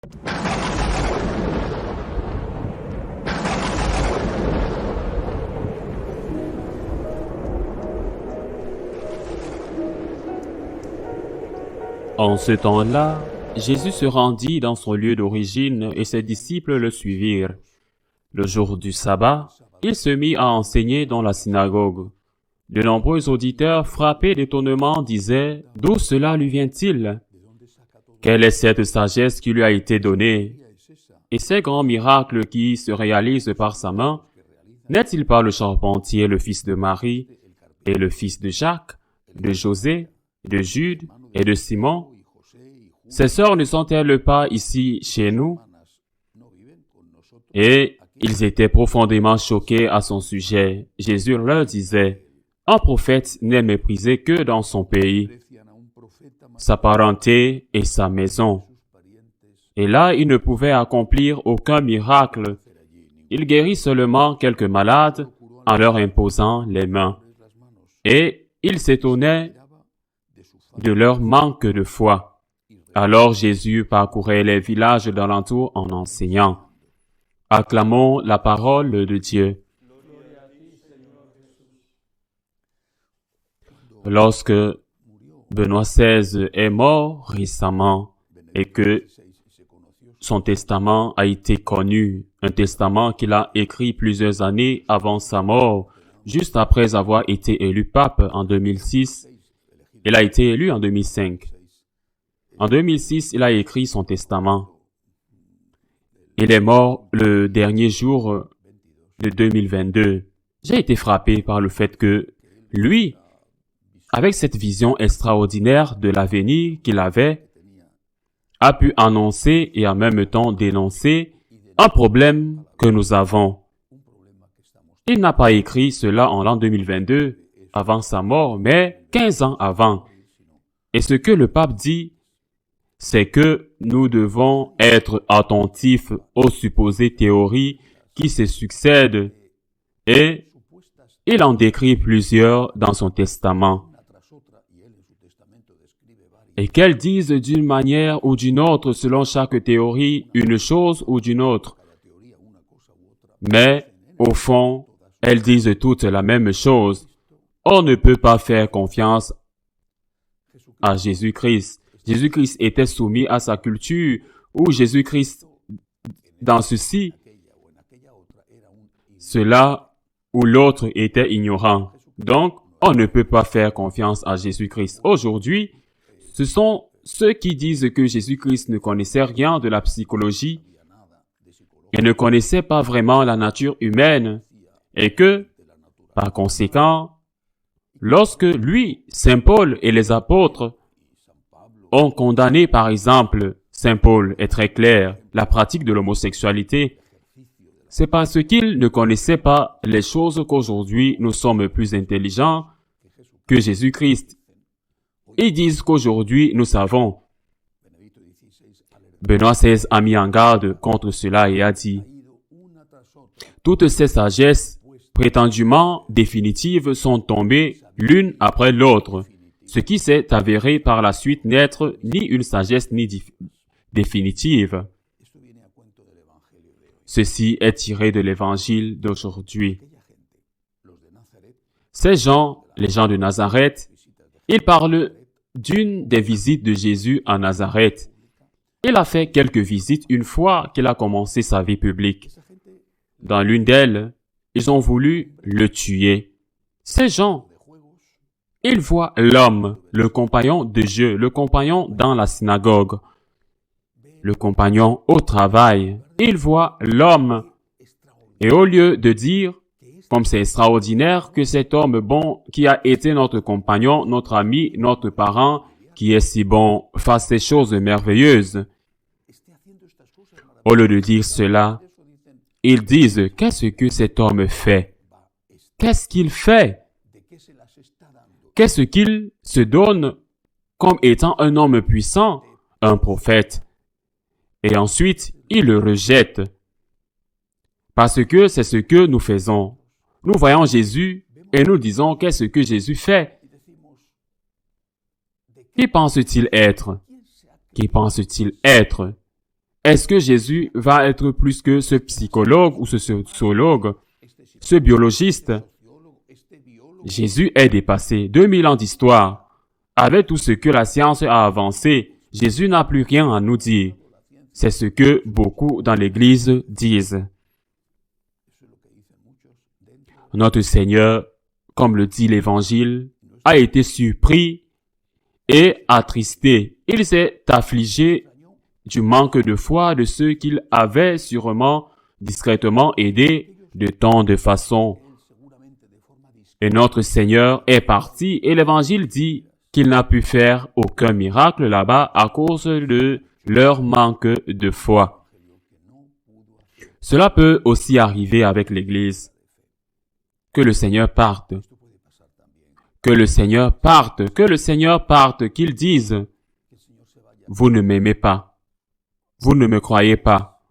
En ce temps-là, Jésus se rendit dans son lieu d'origine et ses disciples le suivirent. Le jour du sabbat, il se mit à enseigner dans la synagogue. De nombreux auditeurs, frappés d'étonnement, disaient « D'où cela lui vient-il? Quelle est cette sagesse qui lui a été donnée? Et ces grands miracles qui se réalisent par sa main, n'est-il pas le charpentier, le fils de Marie, et le fils de Jacques, de José, de Jude et de Simon? Ses sœurs ne sont-elles pas ici chez nous? » Et ils étaient profondément choqués à son sujet. Jésus leur disait, « Un prophète n'est méprisé que dans son pays, sa parenté et sa maison. » Et là, il ne pouvait accomplir aucun miracle. Il guérit seulement quelques malades en leur imposant les mains. Et il s'étonnait de leur manque de foi. Alors Jésus parcourait les villages d'alentour en enseignant. Acclamons la parole de Dieu. Lorsque Benoît XVI est mort récemment et que son testament a été connu, un testament qu'il a écrit plusieurs années avant sa mort, juste après avoir été élu pape en 2006, il a été élu en 2005. En 2006, il a écrit son testament. Il est mort le dernier jour de 2022. J'ai été frappé par le fait que lui, avec cette vision extraordinaire de l'avenir qu'il avait, a pu annoncer et en même temps dénoncer un problème que nous avons. Il n'a pas écrit cela en l'an 2022, avant sa mort, mais 15 ans avant. Et ce que le pape dit, c'est que nous devons être attentifs aux supposées théories qui se succèdent, et il en décrit plusieurs dans son testament. Et qu'elles disent d'une manière ou d'une autre, selon chaque théorie, une chose ou d'une autre. Mais, au fond, elles disent toutes la même chose. On ne peut pas faire confiance à Jésus-Christ. Jésus-Christ était soumis à sa culture, ou Jésus-Christ, dans ceci, cela ou l'autre était ignorant. Donc, on ne peut pas faire confiance à Jésus-Christ. Aujourd'hui, ce sont ceux qui disent que Jésus-Christ ne connaissait rien de la psychologie et ne connaissait pas vraiment la nature humaine et que, par conséquent, lorsque lui, Saint Paul et les apôtres ont condamné, par exemple, Saint Paul est très clair, la pratique de l'homosexualité, c'est parce qu'ils ne connaissaient pas les choses qu'aujourd'hui nous sommes plus intelligents que Jésus-Christ. Ils disent qu'aujourd'hui nous savons. Benoît XVI a mis en garde contre cela et a dit « Toutes ces sagesses prétendument définitives sont tombées l'une après l'autre, ce qui s'est avéré par la suite n'être ni une sagesse ni définitive. » Ceci est tiré de l'évangile d'aujourd'hui. Ces gens, les gens de Nazareth, ils parlent d'une des visites de Jésus à Nazareth. Il a fait quelques visites une fois qu'il a commencé sa vie publique. Dans l'une d'elles, ils ont voulu le tuer. Ces gens, ils voient l'homme, le compagnon de Dieu, le compagnon dans la synagogue, le compagnon au travail. Ils voient l'homme. Et au lieu de dire, comme c'est extraordinaire que cet homme bon qui a été notre compagnon, notre ami, notre parent, qui est si bon, fasse ces choses merveilleuses. Au lieu de dire cela, ils disent, qu'est-ce que cet homme fait? Qu'est-ce qu'il fait? Qu'est-ce qu'il se donne comme étant un homme puissant, un prophète? Et ensuite, ils le rejettent. Parce que c'est ce que nous faisons. Nous voyons Jésus et nous disons qu'est-ce que Jésus fait. Qui pense-t-il être? Qui pense-t-il être? Est-ce que Jésus va être plus que ce psychologue ou ce sociologue, ce biologiste? Jésus est dépassé. 2000 ans d'histoire. Avec tout ce que la science a avancé, Jésus n'a plus rien à nous dire. C'est ce que beaucoup dans l'Église disent. Notre Seigneur, comme le dit l'Évangile, a été surpris et attristé. Il s'est affligé du manque de foi de ceux qu'il avait sûrement discrètement aidés de tant de façons. Et notre Seigneur est parti et l'Évangile dit qu'il n'a pu faire aucun miracle là-bas à cause de leur manque de foi. Cela peut aussi arriver avec l'Église. Que le Seigneur parte. Que le Seigneur parte. Que le Seigneur parte. Qu'il dise, vous ne m'aimez pas. Vous ne me croyez pas.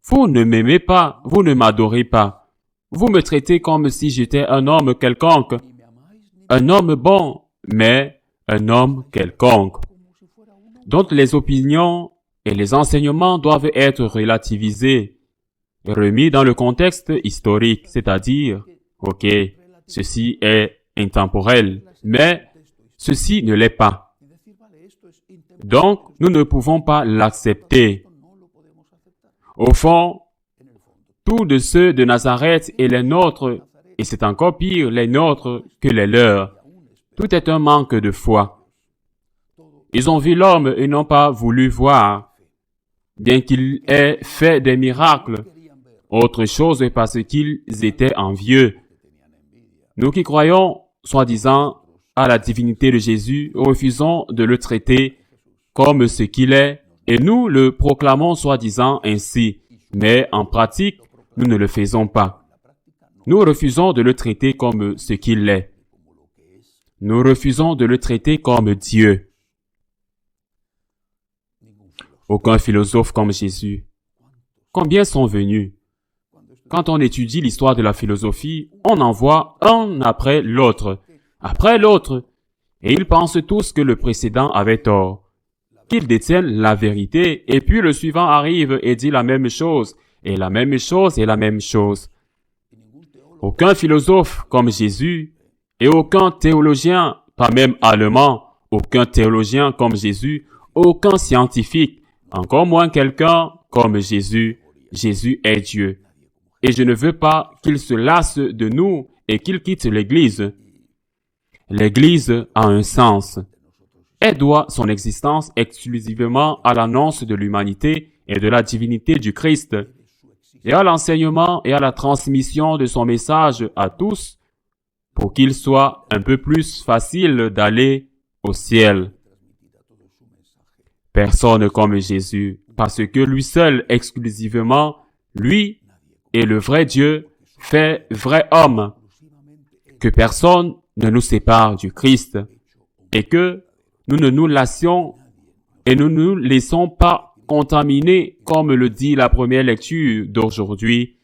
Vous ne m'aimez pas. Vous ne m'adorez pas. Vous me traitez comme si j'étais un homme quelconque. Un homme bon, mais un homme quelconque. Donc les opinions et les enseignements doivent être relativisés, remis dans le contexte historique, c'est-à-dire, ok, ceci est intemporel, mais ceci ne l'est pas. Donc, nous ne pouvons pas l'accepter. Au fond, tous de ceux de Nazareth et les nôtres, et c'est encore pire les nôtres que les leurs, tout est un manque de foi. Ils ont vu l'homme et n'ont pas voulu voir, bien qu'il ait fait des miracles. Autre chose parce qu'ils étaient envieux. Nous qui croyons, soi-disant, à la divinité de Jésus, refusons de le traiter comme ce qu'il est, et nous le proclamons soi-disant ainsi. Mais en pratique, nous ne le faisons pas. Nous refusons de le traiter comme ce qu'il est. Nous refusons de le traiter comme Dieu. Aucun philosophe comme Jésus. Combien sont venus? Quand on étudie l'histoire de la philosophie, on en voit un après l'autre, et ils pensent tous que le précédent avait tort, qu'ils détiennent la vérité, et puis le suivant arrive et dit la même chose, et la même chose, et la même chose. Aucun philosophe comme Jésus, et aucun théologien, pas même allemand, aucun théologien comme Jésus, aucun scientifique, encore moins quelqu'un comme Jésus. Jésus est Dieu. Et je ne veux pas qu'il se lasse de nous et qu'il quitte l'Église. L'Église a un sens. Elle doit son existence exclusivement à l'annonce de l'humanité et de la divinité du Christ, et à l'enseignement et à la transmission de son message à tous, pour qu'il soit un peu plus facile d'aller au ciel. Personne comme Jésus, parce que lui seul exclusivement, lui est le vrai Dieu, fait vrai homme, que personne ne nous sépare du Christ, et que nous ne nous lassions et nous ne nous laissons pas contaminer, comme le dit la première lecture d'aujourd'hui,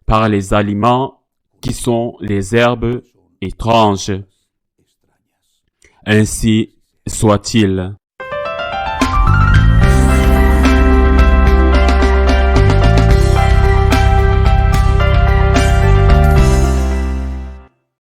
par les aliments qui sont les herbes étranges. Ainsi soit-il.